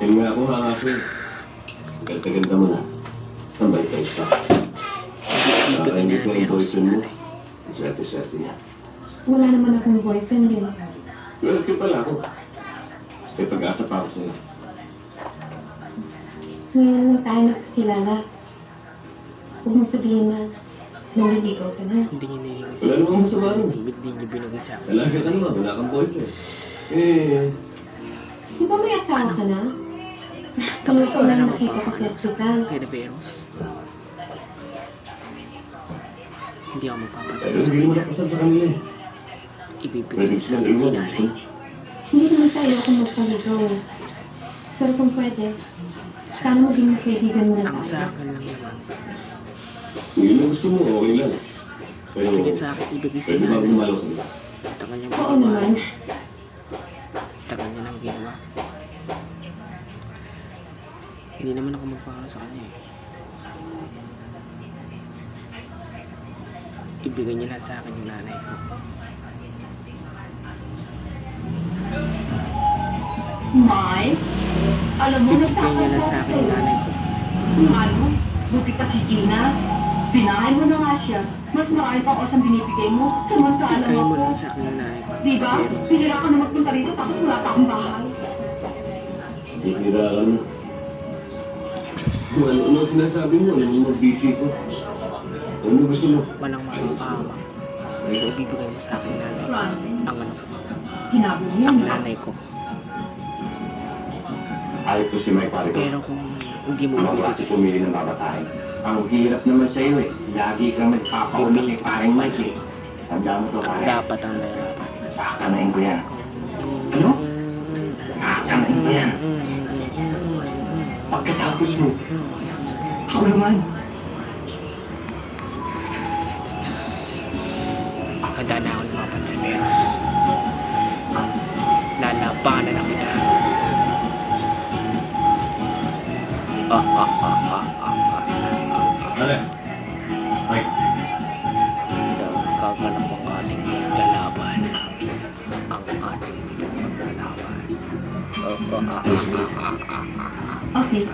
Yun nga ako nga kasi. Ganda-ganda mo na. Tambay tayo sa. Hindi ko yung boyfriend mo. Swerte-swerte niya. Wala naman akong boyfriend din. Well, okay pala ako. May pag-asa pa ako sa'yo. Ngayon lang tayo nakakilala. Huwag mo sabihin na naliligaw ka na. Hindi niya nilingis. Wala namang masama nun. Hindi niya binigay sa akin. Talaga ka naman, wala kang boyfriend. Di ba may asawa ka na? Basta Ngayon basta ko wala lang namang nakita ko sa ospital. Kaya na Veros. Hindi ako magpapatalo Pero sa hindi mo kanya. napasal sa kanila eh. Ibibigay niya sa akin si nanay. Hindi naman tayo ako magpaligaw. Pero kung pwede, sana maging kaibigan mo na Ang sa tayo. akin lang naman. Kung yun ang gusto mo, okay lang. Pero, Gusto niya sa akin ibigay si pwede ba nanay. gumalaw sila? Taka niya Oo naman. Taka niya ng ginawa. Hindi naman ako magpapalo sa kanya eh. Ibigay niya lang sa akin yung nanay ko. May, alam mo, Ibigay niya lang sa akin yung nanay ko. Ano? Buti pa si Gina. Pinahay mo na nga siya. Mas marami pang osang binibigay mo. Samantala Ibigay mo ako. lang sa akin yung nanay ko. Diba? Pero, Pinira ka na magpunta rito tapos wala pa akong bahay. Hihira ka na. Kung ano sinasabi mo, alam mo mag-busy ko. Ano gusto mo? walang makakama. Ibibigay mo sa akin yung nanay ko. Ron, Ang ano ko. sinabi mo yan. Ang ha? nanay ko. Ayos ko si Mike pare ko. Pero kung hindi mo Ang klase ibibigay, pumili ng babataan. Ang hirap naman sa'yo eh. Lagi kang nagpapauna kay paring Mike eh. Tanda mo to pare. dapat ang nahirapan. Kakanain ko yan. Ano? Kakanain ko yan. Pagkatapos mo, ako naman. Handa na ako lumaban sa Veros. Lalabanan na kita. Dali. Mike. Kaganap ang ating paglalaban. Ang ating paglalaban. Okay.